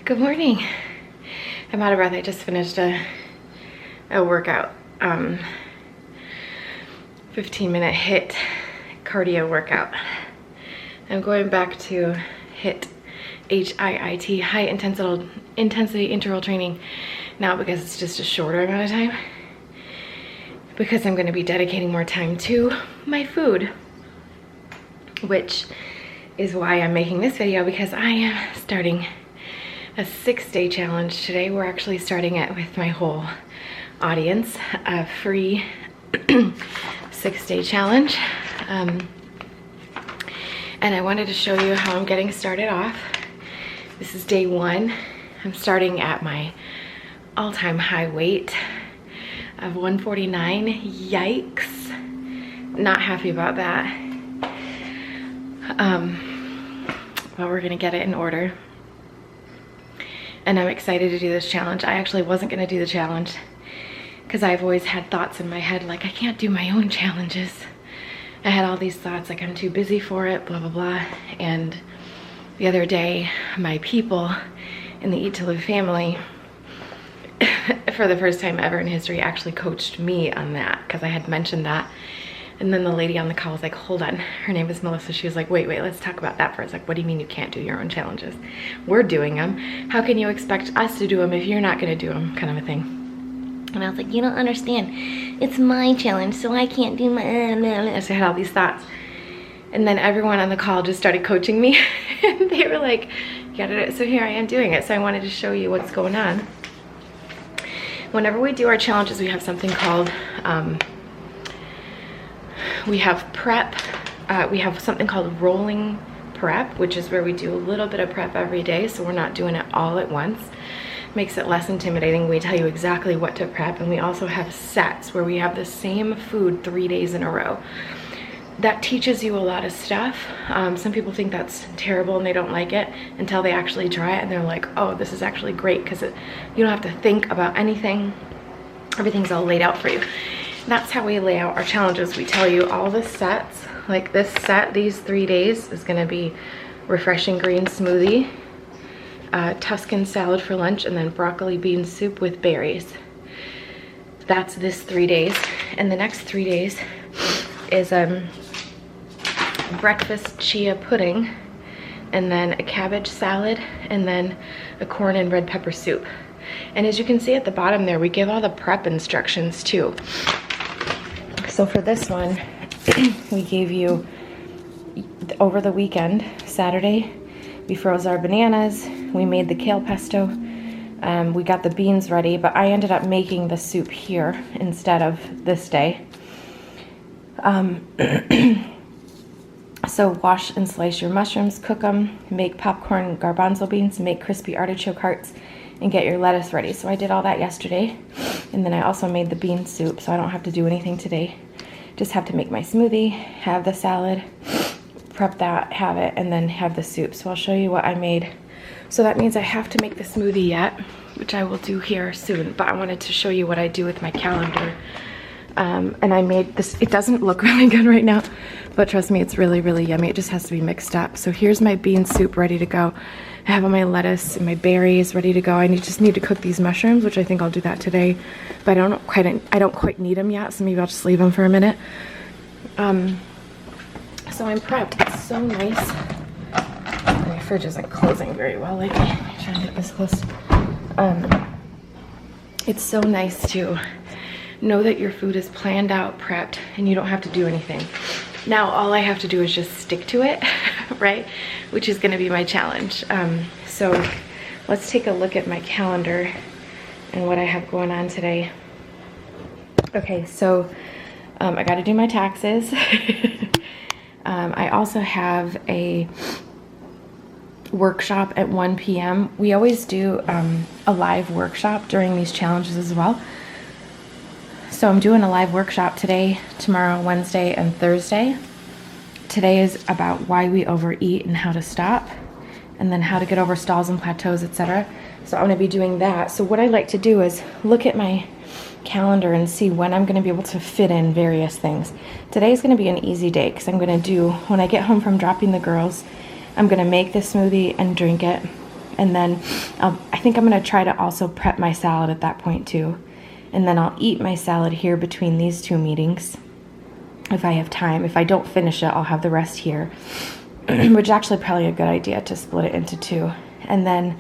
Good morning. I'm out of breath. I just finished a workout, 15-minute HIIT cardio workout. I'm going back to HIIT, H-I-I-T, high intensity interval training now because it's just a shorter amount of time, because I'm going to be dedicating more time to my food, which is why I'm making this video, because I am starting a 6-day challenge today. We're actually starting it with my whole audience, a free 6-day challenge. And I wanted to show you how I'm getting started off. This is day 1. I'm starting at my all-time high weight of 149. Yikes. Not happy about that. But we're gonna get it in order. And I'm excited to do this challenge. I actually wasn't gonna do the challenge because I've always had thoughts in my head like, I can't do my own challenges. I had all these thoughts like, I'm too busy for it, blah, blah, blah. And the other day, my people in the Eat to Live family, for the first time ever in history, actually coached me on that, because I had mentioned that. And then the lady on the call was like, hold on, her name is Melissa. She was like, wait, let's talk about that first. Like, what do you mean you can't do your own challenges? We're doing them. How can you expect us to do them if you're not gonna do them, kind of a thing. And I was like, you don't understand. It's my challenge, so I can't do my, So I had all these thoughts. And then everyone on the call just started coaching me. And they were like, you gotta do it. So here I am doing it. So I wanted to show you what's going on. Whenever we do our challenges, we have something called, we have prep. We have something called rolling prep, which is where we do a little bit of prep every day, so we're not doing it all at once. Makes it less intimidating. We tell you exactly what to prep. And we also have sets where we have the same food 3 days in a row. That teaches you a lot of stuff. Some people think that's terrible and they don't like it until they actually try it, and they're like, oh, this is actually great, because you don't have to think about anything. Everything's all laid out for you. That's how we lay out our challenges. We tell you all the sets. Like this set, these 3 days, is gonna be refreshing green smoothie, Tuscan salad for lunch, and then broccoli bean soup with berries. That's this 3 days. And the next 3 days is breakfast chia pudding, and then a cabbage salad, and then a corn and red pepper soup. And as you can see at the bottom there, we give all the prep instructions too. So for this one, we gave you, over the weekend, Saturday, we froze our bananas, we made the kale pesto, we got the beans ready, but I ended up making the soup here instead of this day. So wash and slice your mushrooms, cook them, make popcorn garbanzo beans, make crispy artichoke hearts, and get your lettuce ready. So I did all that yesterday, and then I also made the bean soup, so I don't have to do anything today. Just have to make my smoothie, have the salad, prep that, have it, and then have the soup. So I'll show you what I made. So that means I have to make the smoothie yet, which I will do here soon, but I wanted to show you what I do with my calendar. And I made this. It doesn't look really good right now, but trust me, it's really, really yummy. It just has to be mixed up. So here's my bean soup ready to go. I have all my lettuce and my berries ready to go. I just need to cook these mushrooms, which I think I'll do that today, but I don't quite need them yet, so maybe I'll just leave them for a minute. So I'm prepped. It's so nice. My fridge isn't closing very well lately. I'm trying to get this close. It's so nice to know that your food is planned out, prepped, and you don't have to do anything. Now all I have to do is just stick to it, right? Which is gonna be my challenge. So let's take a look at my calendar and what I have going on today. Okay, so I gotta do my taxes. I also have a workshop at 1 p.m. We always do a live workshop during these challenges as well. So I'm doing a live workshop today, tomorrow, Wednesday, and Thursday. Today is about why we overeat and how to stop, and then how to get over stalls and plateaus, etc. So I'm gonna be doing that. So what I like to do is look at my calendar and see when I'm gonna be able to fit in various things. Today's gonna be an easy day because I'm gonna do, when I get home from dropping the girls, I'm gonna make the smoothie and drink it. And then I think I'm gonna try to also prep my salad at that point too. And then I'll eat my salad here between these 2 meetings if I have time. If I don't finish it, I'll have the rest here, which is actually probably a good idea to split it into 2. And then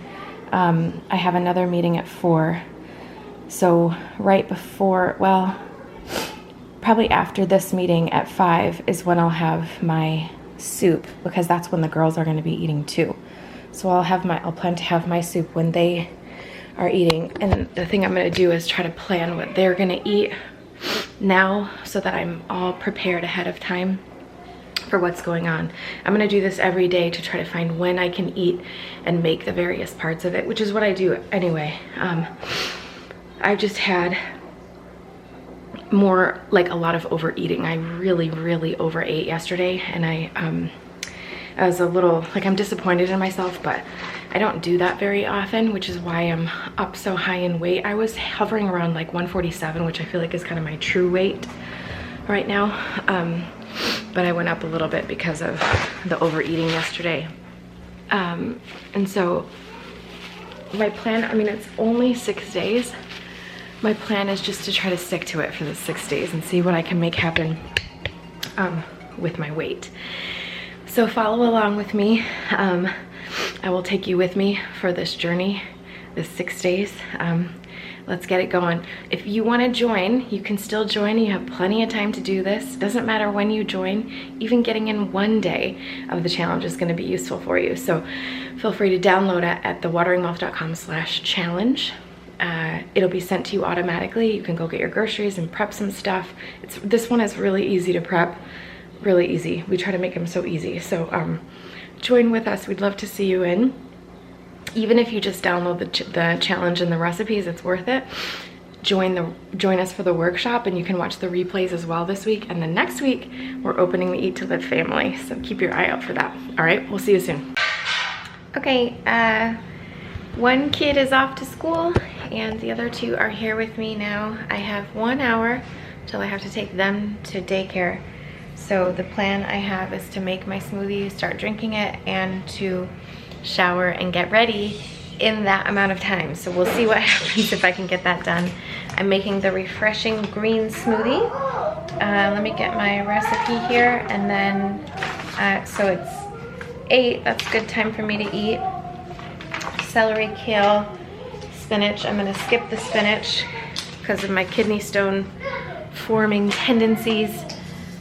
I have another meeting at 4. So right before, well, probably after this meeting at 5 is when I'll have my soup, because that's when the girls are gonna be eating too. So I'll plan to have my soup when they are eating. And the thing I'm gonna do is try to plan what they're gonna eat now so that I'm all prepared ahead of time for what's going on. I'm gonna do this every day to try to find when I can eat and make the various parts of it, which is what I do anyway. I've just had more, like a lot of overeating. I really overate yesterday, and I was a little, like, I'm disappointed in myself, but I don't do that very often, which is why I'm up so high in weight. I was hovering around like 147, which I feel like is kind of my true weight right now. But I went up a little bit because of the overeating yesterday. And so my plan, I mean, it's only 6 days. My plan is just to try to stick to it for the 6 days and see what I can make happen with my weight. So follow along with me. I will take you with me for this journey, this 6 days. Let's get it going. If you want to join, you can still join. You have plenty of time to do this. Doesn't matter when you join. Even getting in 1 day of the challenge is going to be useful for you. So feel free to download it at thewateringmouth.com/challenge. It'll be sent to you automatically. You can go get your groceries and prep some stuff. This one is really easy to prep, really easy. We try to make them so easy. So join with us. We'd love to see you in. Even if you just download the challenge and the recipes, it's worth it. Join us for the workshop, and you can watch the replays as well this week. And then next week, we're opening the Eat to Live family. So keep your eye out for that. All right, we'll see you soon. Okay, 1 kid is off to school, and the other 2 are here with me now. I have 1 hour till I have to take them to daycare. So the plan I have is to make my smoothie, start drinking it, and to shower and get ready in that amount of time. So we'll see what happens if I can get that done. I'm making the refreshing green smoothie. Let me get my recipe here, and then, so it's 8, that's a good time for me to eat. Celery, kale, spinach. I'm gonna skip the spinach because of my kidney stone forming tendencies.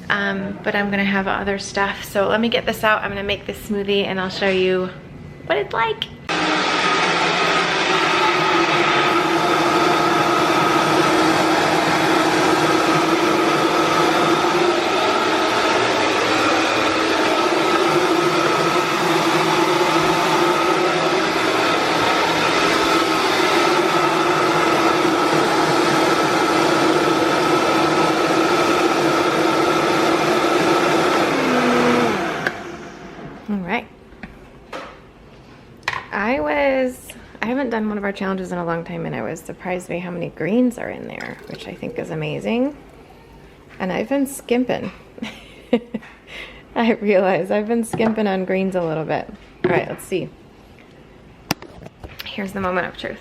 But I'm gonna have other stuff. So let me get this out. I'm gonna make this smoothie and I'll show you what it's like. I haven't done one of our challenges in a long time, and I was surprised by how many greens are in there, which I think is amazing. And I've been skimping. I realize I've been skimping on greens a little bit. All right, let's see. Here's the moment of truth.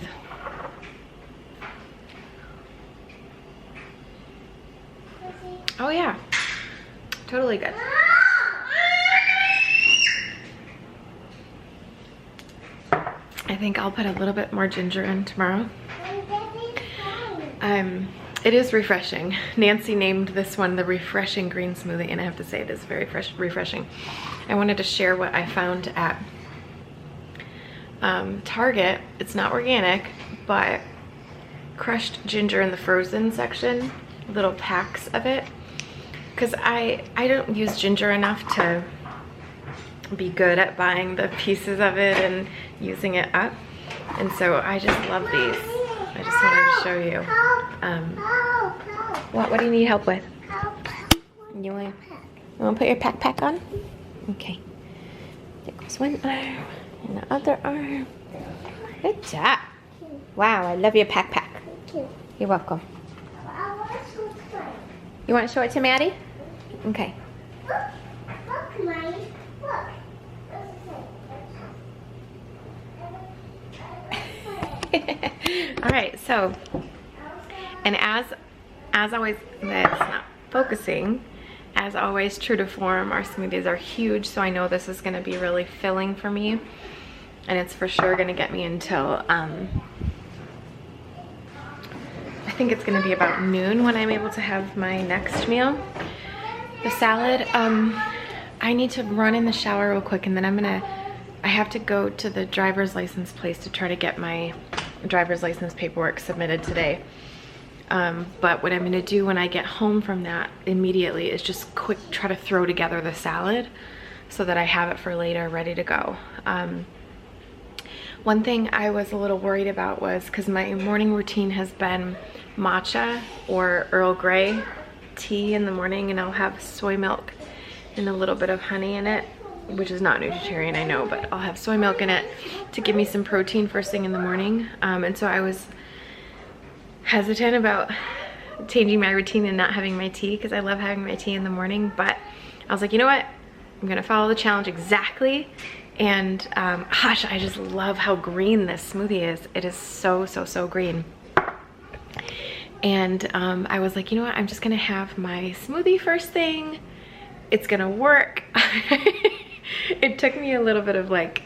Oh yeah, totally good. I think I'll put a little bit more ginger in tomorrow. It is refreshing. Nancy named this one the refreshing green smoothie, and I have to say it is very refreshing. I wanted to share what I found at Target. It's not organic, but crushed ginger in the frozen section, little packs of it. Because I don't use ginger enough to be good at buying the pieces of it and using it up, and so I just love these. I just wanted to show you. What do you need help with? You want to put your pack on? Okay. There goes one arm and the other arm. Good job. Wow, I love your pack. You're welcome. You want to show it to Maddie? Okay. Look, Maddie. Look. All right, so, and as always, that's not focusing. As always, true to form, our smoothies are huge, so I know this is gonna be really filling for me. And it's for sure gonna get me until, I think it's gonna be about noon when I'm able to have my next meal. The salad, I need to run in the shower real quick, and then I have to go to the driver's license place to try to get my driver's license paperwork submitted today. But what I'm gonna do when I get home from that immediately is just try to throw together the salad so that I have it for later ready to go. One thing I was a little worried about was, because my morning routine has been matcha or Earl Grey tea in the morning, and I'll have soy milk and a little bit of honey in it, which is not nutritarian, I know, but I'll have soy milk in it to give me some protein first thing in the morning. And so I was hesitant about changing my routine and not having my tea, because I love having my tea in the morning. But I was like, you know what? I'm gonna follow the challenge exactly. And gosh, I just love how green this smoothie is. It is so, so, so green. And I was like, you know what? I'm just gonna have my smoothie first thing. It's gonna work. It took me a little bit of like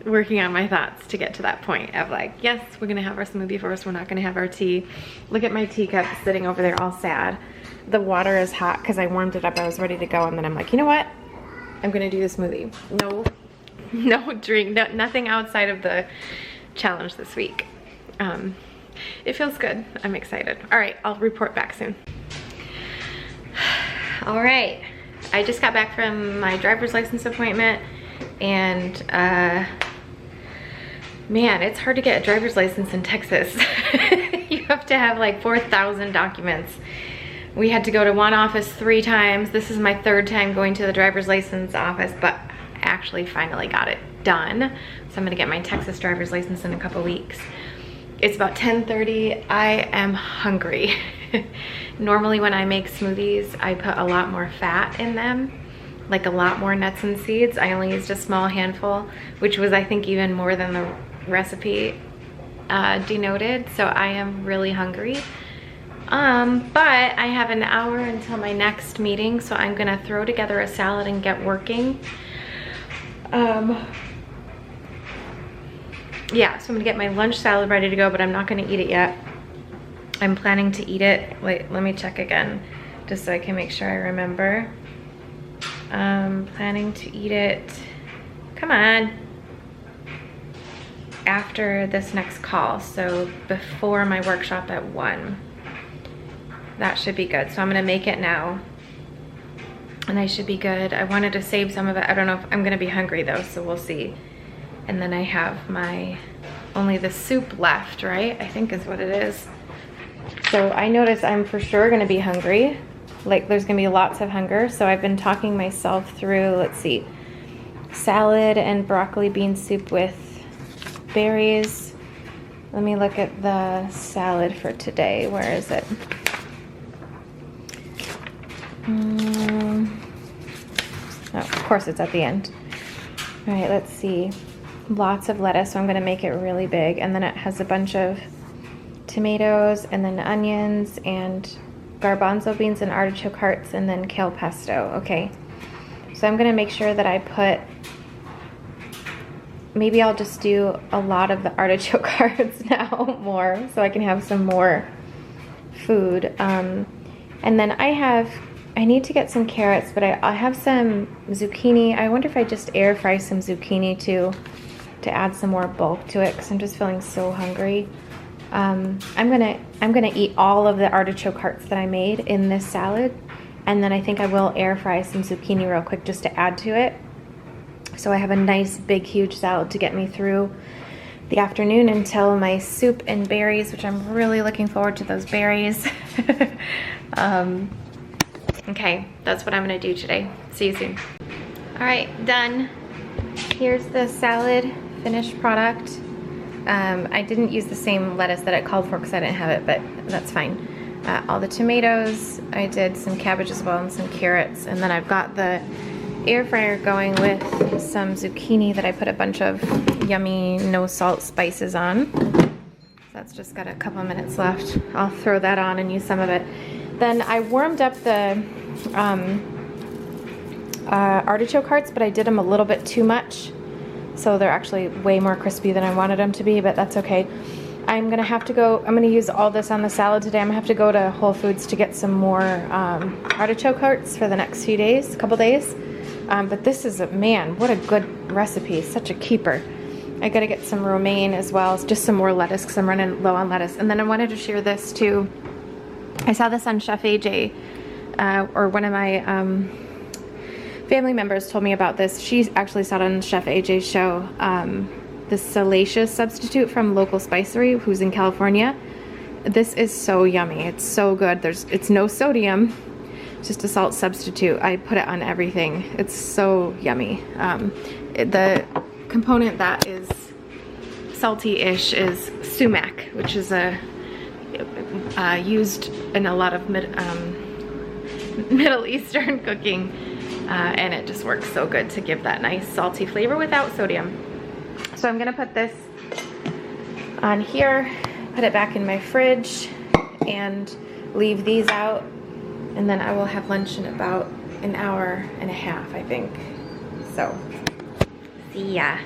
working on my thoughts to get to that point of like, yes, we're gonna have our smoothie first. We're not gonna have our tea. Look at my teacup sitting over there all sad. The water is hot because I warmed it up. I was ready to go, and then I'm like, you know what? I'm gonna do the smoothie. No drink, nothing outside of the challenge this week. It feels good. I'm excited. All right, I'll report back soon. All right, I just got back from my driver's license appointment, and man, it's hard to get a driver's license in Texas. You have to have like 4,000 documents. We had to go to one office 3 times. This is my 3rd time going to the driver's license office, but I actually finally got it done. So I'm gonna get my Texas driver's license in a couple weeks. It's about 10:30. I am hungry. Normally when I make smoothies, I put a lot more fat in them, like a lot more nuts and seeds. I only used a small handful, which was, I think, even more than the recipe denoted. So I am really hungry. But I have an hour until my next meeting, so I'm gonna throw together a salad and get working. Yeah, so I'm gonna get my lunch salad ready to go, but I'm not gonna eat it yet. I'm planning to eat it, wait, let me check again, just so I can make sure I remember. Planning to eat it, come on, after this next call, so before my workshop at 1. That should be good. So I'm gonna make it now, and I should be good. I wanted to save some of it. I don't know if I'm gonna be hungry though, so we'll see. And then I have only the soup left, right? I think is what it is. So I notice I'm for sure gonna be hungry. Like there's gonna be lots of hunger. So I've been talking myself through, let's see, salad and broccoli bean soup with berries. Let me look at the salad for today. Where is it? Oh, of course it's at the end. All right, let's see. Lots of lettuce, so I'm gonna make it really big. And then it has a bunch of tomatoes, and then onions, and garbanzo beans, and artichoke hearts, and then kale pesto. Okay, so I'm gonna make sure that I put, maybe I'll just do a lot of the artichoke hearts now, more, so I can have some more food. And then I need to get some carrots, but I have some zucchini. I wonder if I just air fry some zucchini too, to add some more bulk to it, because I'm just feeling so hungry. I'm gonna eat all of the artichoke hearts that I made in this salad, and then I think I will air fry some zucchini real quick just to add to it. So I have a nice big huge salad to get me through the afternoon until my soup and berries, which I'm really looking forward to those berries. Okay, that's what I'm gonna do today. See you soon. All right, done. Here's the salad, finished product. I didn't use the same lettuce that I called for because I didn't have it, but that's fine. All the tomatoes, I did some cabbage as well and some carrots, and then I've got the air fryer going with some zucchini that I put a bunch of yummy no salt spices on. That's just got a couple minutes left. I'll throw that on and use some of it. Then I warmed up the artichoke hearts, but I did them a little bit too much. So they're actually way more crispy than I wanted them to be, but that's okay. I'm gonna use all this on the salad today. I'm gonna have to go to Whole Foods to get some more artichoke hearts for the next few days, couple days. But this is, man, what a good recipe, such a keeper. I gotta get some romaine as well, just some more lettuce because I'm running low on lettuce. And then I wanted to share this too. I saw this on Chef AJ, or one of my family members told me about this. She actually saw it on Chef AJ's show. The salacious substitute from Local Spicery, who's in California. This is so yummy. It's so good. It's no sodium, just a salt substitute. I put it on everything. It's so yummy. The component that is salty-ish is sumac, which is used in a lot of Middle Eastern cooking, and it just works so good to give that nice salty flavor without sodium. So I'm gonna put this on here, put it back in my fridge, and leave these out, and then I will have lunch in about an hour and a half, I think. So, see ya.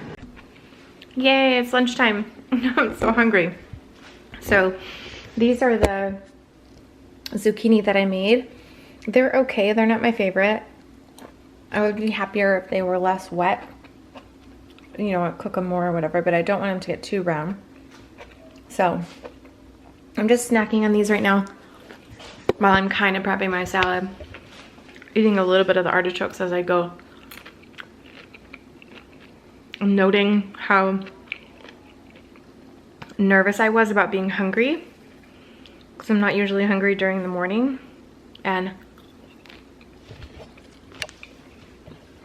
Yay, it's lunchtime. I'm so hungry. So, these are the zucchini that I made. They're okay, they're not my favorite. I would be happier if they were less wet. You know, cook them more or whatever, but I don't want them to get too brown. So, I'm just snacking on these right now while I'm kind of prepping my salad. Eating a little bit of the artichokes as I go. I'm noting how nervous I was about being hungry, because I'm not usually hungry during the morning, and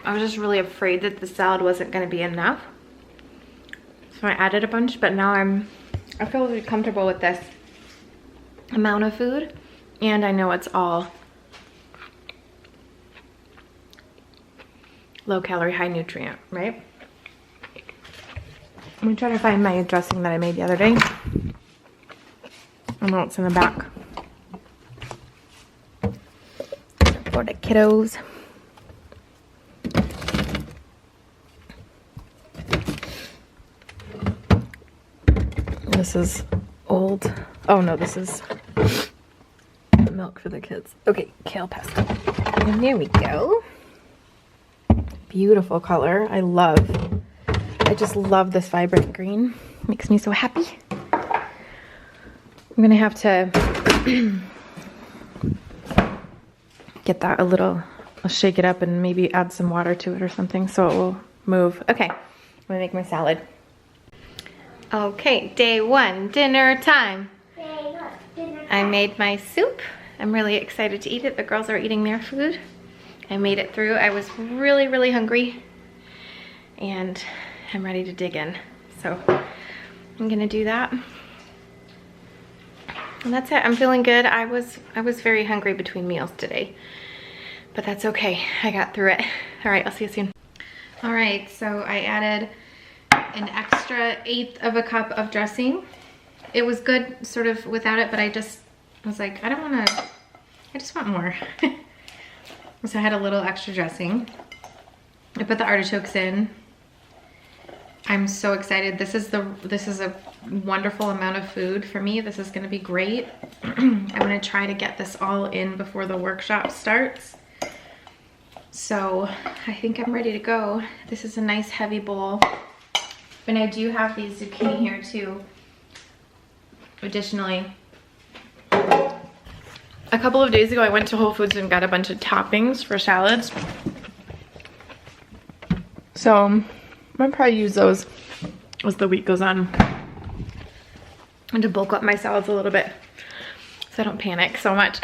I was just really afraid that the salad wasn't going to be enough, so I added a bunch. But now I feel really comfortable with this amount of food, and I know it's all low calorie, high nutrient, right? Let me try to find my dressing that I made the other day. I know it's in the back for the kiddos. This is old. Oh no, this is milk for the kids. Okay, kale pesto. And there we go. Beautiful color. I just love this vibrant green. Makes me so happy. I'm gonna have to get that a little, I'll shake it up and maybe add some water to it or something so it will move. Okay, I'm gonna make my salad. Okay, day one, dinner time. I made my soup. I'm really excited to eat it. The girls are eating their food. I made it through. I was really, really hungry, and I'm ready to dig in. So I'm gonna do that. And that's it. I'm feeling good. I was very hungry between meals today, but that's okay. I got through it. All right, I'll see you soon. All right, so I added an extra 1/8 of a cup of dressing. It was good sort of without it, but I was like, I just want more. So I had a little extra dressing. I put the artichokes in. I'm so excited. This is a wonderful amount of food for me. This is gonna be great. I'm gonna try to get this all in before the workshop starts. So I think I'm ready to go. This is a nice heavy bowl. And I do have these zucchini here too. Additionally, a couple of days ago I went to Whole Foods and got a bunch of toppings for salads. So I'm gonna probably use those as the week goes on, and to bulk up my salads a little bit so I don't panic so much.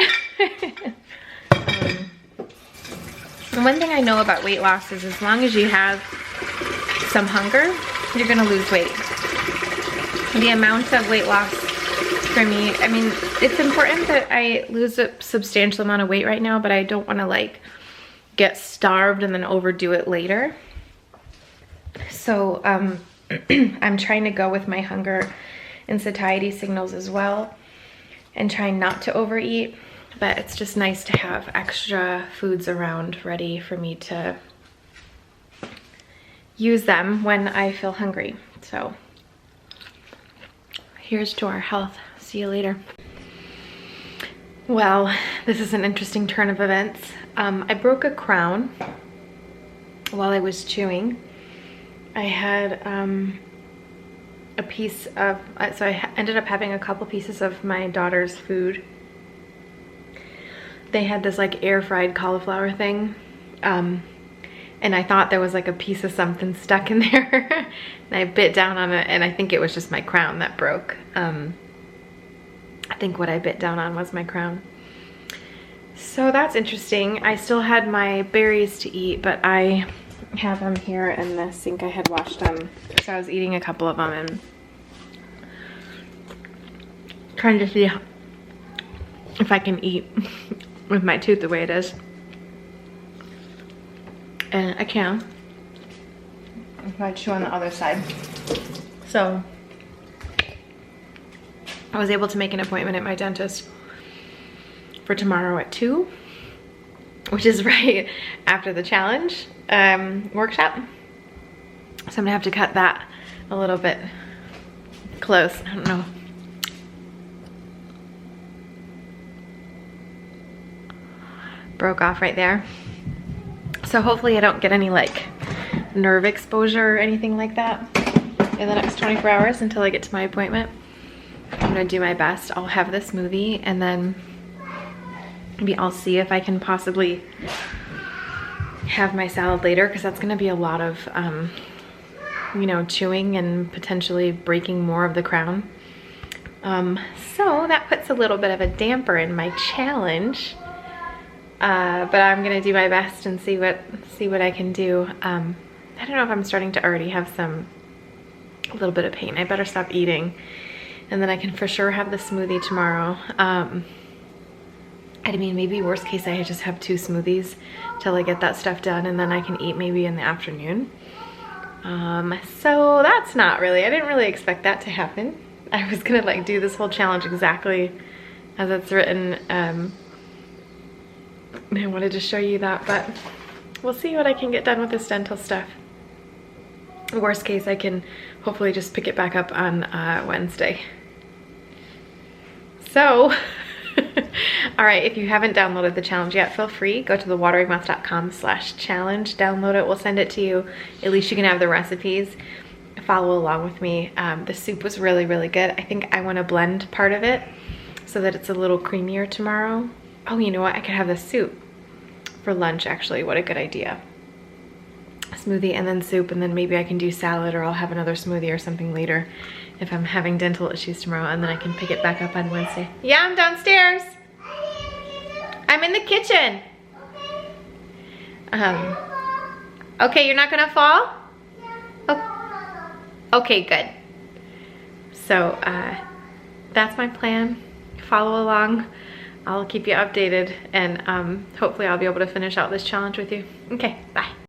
And one thing I know about weight loss is as long as you have some hunger, you're gonna lose weight. The amount of weight loss for me, I mean, it's important that I lose a substantial amount of weight right now, but I don't wanna like get starved and then overdo it later. So I'm trying to go with my hunger and satiety signals as well, and trying not to overeat. But it's just nice to have extra foods around ready for me to use them when I feel hungry. So here's to our health. See you later. Well, this is an interesting turn of events. I broke a crown while I was chewing. I had a piece of, so I ended up having a couple pieces of my daughter's food. They had this like air fried cauliflower thing. And I thought there was like a piece of something stuck in there. And I bit down on it, and I think it was just my crown that broke. I think what I bit down on was my crown. So that's interesting. I still had my berries to eat, but I have them here in the sink. I had washed them, so I was eating a couple of them and trying to see if I can eat with my tooth the way it is. And I can. If I chew on the other side. So I was able to make an appointment at my dentist for tomorrow at 2, which is right after the challenge workshop. So I'm gonna have to cut that a little bit close. I don't know. Broke off right there. So hopefully I don't get any like nerve exposure or anything like that in the next 24 hours until I get to my appointment. I'm gonna do my best. I'll have the smoothie, and then maybe I'll see if I can possibly have my salad later, because that's gonna be a lot of, you know, chewing and potentially breaking more of the crown. So that puts a little bit of a damper in my challenge, but I'm gonna do my best and see what I can do. I don't know if I'm starting to already have a little bit of pain. I better stop eating. And then I can for sure have the smoothie tomorrow. I mean, maybe worst case, I just have 2 smoothies till I get that stuff done, and then I can eat maybe in the afternoon. So that's not really, I didn't really expect that to happen. I was gonna like do this whole challenge exactly as it's written. I wanted to show you that, but we'll see what I can get done with this dental stuff. Worst case, I can hopefully just pick it back up on Wednesday. So, all right, if you haven't downloaded the challenge yet, feel free, go to thewateringmouth.com/challenge, download it, we'll send it to you. At least you can have the recipes, follow along with me. The soup was really, really good. I think I wanna blend part of it so that it's a little creamier tomorrow. Oh, you know what, I could have the soup for lunch actually, what a good idea. Smoothie and then soup, and then maybe I can do salad, or I'll have another smoothie or something later if I'm having dental issues tomorrow, and then I can pick it back up on Wednesday. Yeah, I'm downstairs. I'm in the kitchen. Okay, you're not gonna fall? Oh. Okay, good. So that's my plan. Follow along. I'll keep you updated, and hopefully I'll be able to finish out this challenge with you. Okay, bye.